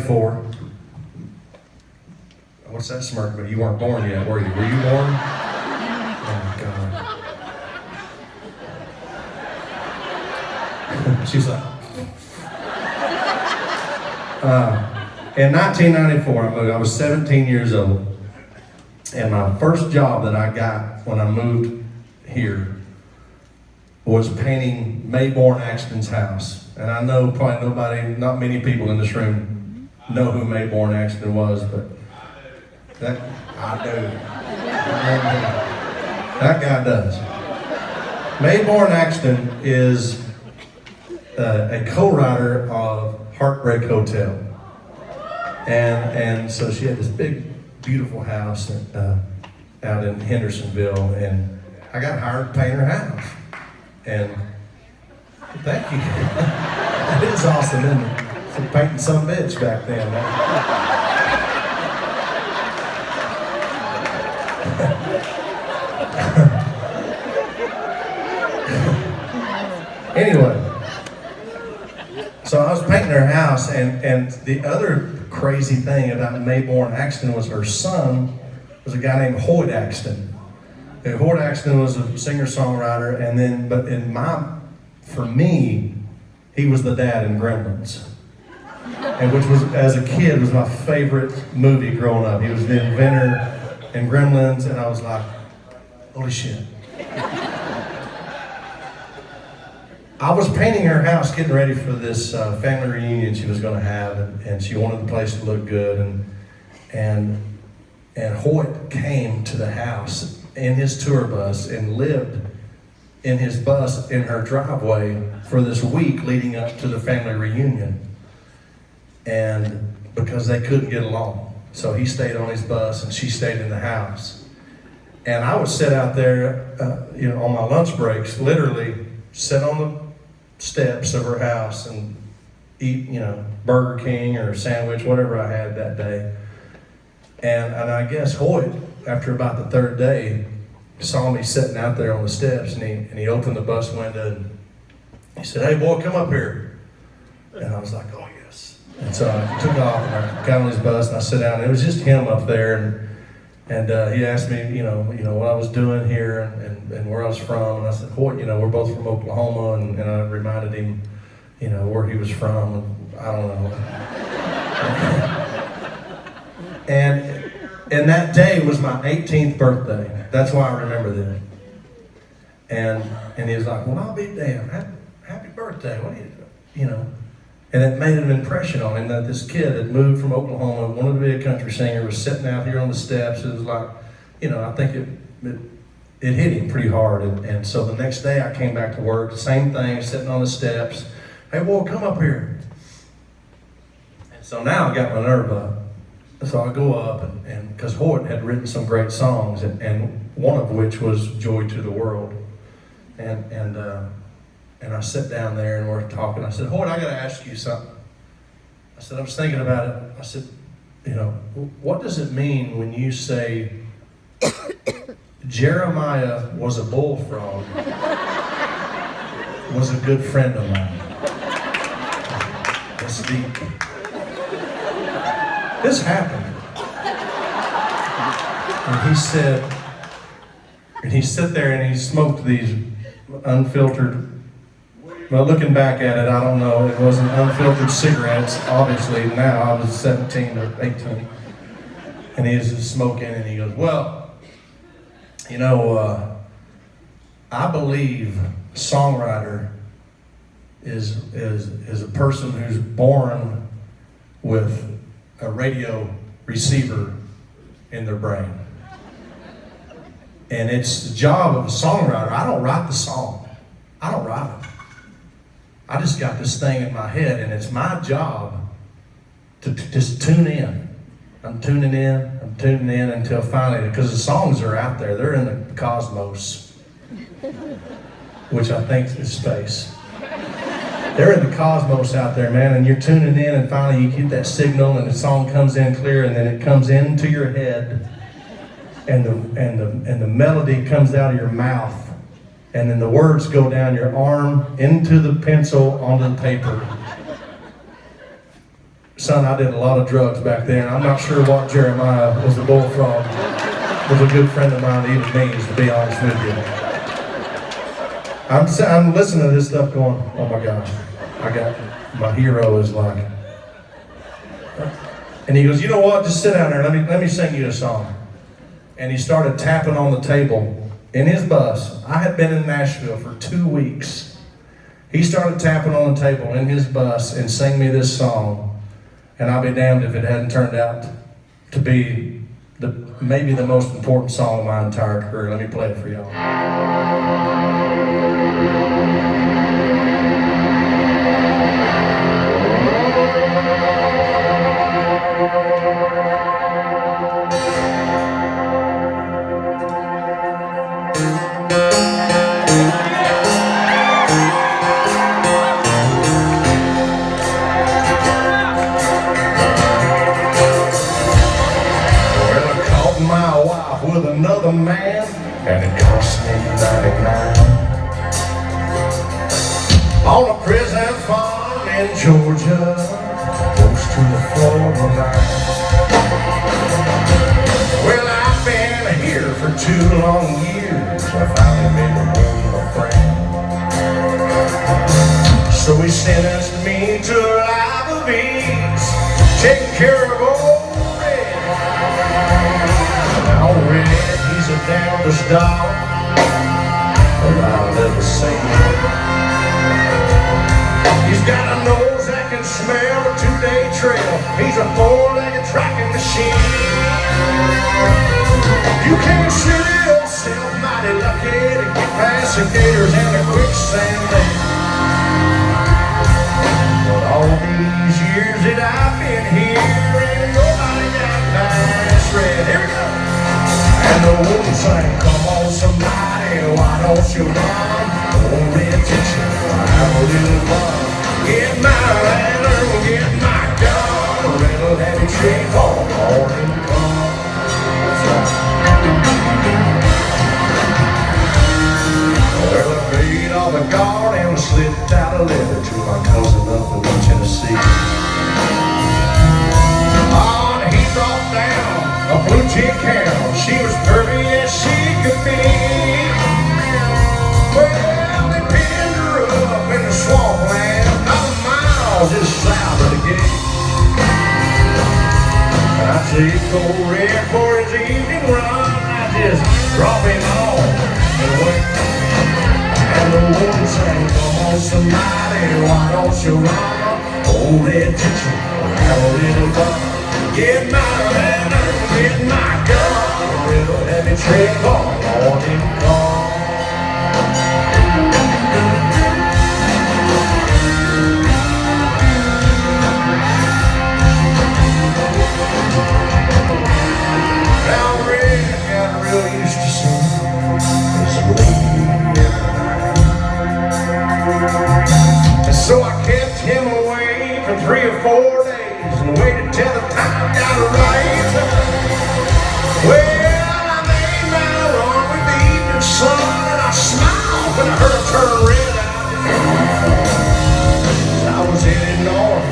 1994. What's that smirk? But you weren't born yet, were you? Were you born? Oh my God. She's like. In 1994, I moved. I was 17 years old, and my first job that I got when I moved here was painting Borden, Axton's house. And I know probably not many people in this room know who Borden, Axton was, but that I do. That guy does. Borden, Axton is a co-writer of Heartbreak Hotel. And so she had this big, beautiful house out in Hendersonville, and I got hired to paint her house. And thank you. That is awesome, isn't it? So painting some bitch back then. Anyway, so I was painting her house, and the other crazy thing about Borden Axton was her son was a guy named Hoyt Axton. And Hoyt Axton was a singer-songwriter, for me, he was the dad in Gremlins. And which was, as a kid, was my favorite movie growing up. He was the inventor in Gremlins, and I was like, holy shit. I was painting her house, getting ready for this family reunion she was going to have, and she wanted the place to look good. And Hoyt came to the house in his tour bus and lived in his bus in her driveway for this week leading up to the family reunion. And because they couldn't get along, so he stayed on his bus and she stayed in the house. And I would sit out there, on my lunch breaks, literally sit on the steps of her house and eat, Burger King or a sandwich, whatever I had that day. And I guess Hoyt, after about the third day, saw me sitting out there on the steps, and he opened the bus window and he said, "Hey boy, come up here." And I was like, "Oh yes." And so I took off and I got on his bus and I sat down. And it was just him up there, and he asked me, what I was doing here and where I was from. And I said, "Hoyt, we're both from Oklahoma," and I reminded him, where he was from. And I don't know. And that day was my 18th birthday. That's why I remember that. And he was like, "Well, I'll be damned. Happy birthday. What do you?" And it made an impression on him that this kid had moved from Oklahoma, wanted to be a country singer, was sitting out here on the steps. It was like, I think it hit him pretty hard. And so the next day I came back to work, same thing, sitting on the steps. "Hey, boy, come up here." And so now I got my nerve up. So I go up, and because Hoyt had written some great songs, and one of which was "Joy to the World." And I sit down there and we're talking. I said, "Hoyt, I got to ask you something." I said, "I was thinking about it." I said, "What does it mean when you say Jeremiah was a bullfrog, was a good friend of mine?" That's deep. This happened. And he sat there and he smoked these unfiltered, well, looking back at it, I don't know, it wasn't unfiltered cigarettes, obviously. Now I was 17 or 18. And he was just smoking, and he goes, "Well, I believe a songwriter is a person who's born with a radio receiver in their brain. And it's the job of a songwriter. I don't write the song. I don't write it. I just got this thing in my head, and it's my job to just tune in. I'm tuning in until finally, because the songs are out there. They're in the cosmos, which I think is space. They're in the cosmos out there, man, and you're tuning in, and finally you get that signal, and the song comes in clear, and then it comes into your head, and the melody comes out of your mouth, and then the words go down your arm into the pencil onto the paper, son, I did a lot of drugs back then. I'm not sure what Jeremiah was the bull from. Was a good friend of mine, even me, to be honest with you. I'm listening to this stuff going, oh my gosh, my hero is like, and he goes, you know what, just sit down there, let me sing you a song. And he started tapping on the table in his bus. I had been in Nashville for 2 weeks. He started tapping on the table in his bus and sang me this song. And I'll be damned if it hadn't turned out to be maybe the most important song of my entire career. Let me play it for y'all. With another man, and it cost me 99 on a prison farm in Georgia, close to the Florida line. Well, I've been here for 2 long years. I finally made a woman a friend, so he sentenced me to a life of ease, taking care of old Red. He's a damnedest dog that I've ever seen. He's got a nose that can smell a 2-day trail. He's a 4-legged tracking machine. You can't see yourself mighty lucky to get past the gators and the quicksand lake. But all these years that I've been here, ain't nobody got nice red. Here we go. And the woman sang, come on somebody, why don't you run? Hold the attention, have a little fun. Get my lantern, get my gun, a little heavy tree for morning come. Well, I paid all the guard and slipped out a letter to my cousin up in Tennessee. Oh, and he brought down a blue tick cow. She was perfect as she could be. Well, they pinned her up in the swampland, about a mile just south of the gate. And I take old Red for his evening run. I just drop him on and wait. And the woman sang, come on somebody, why don't you run? Hold that attention, have a little fun. Get my lantern, get my gun, a little heavy tree for morning come. Now Red got real used to seeing this lady every night. And so I kept him away for 3 or 4 days and waited till the time got right. Well, I made my run with the evening sun, and I smiled when I heard her turn red out. I was headed north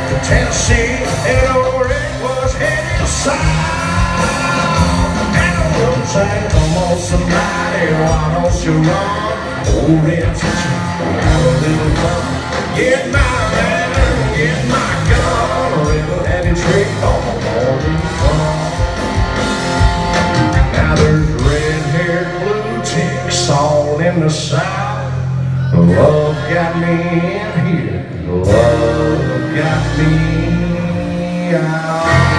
to Tennessee, and old Red was headed south. And the woman sang, come on somebody, why don't you run? Hold that attention, have a little fun. Get my lantern, get my gun, a little heavy trick on the morning come. Now there's red-haired blue ticks all in the south. Love got me in here, love got me out.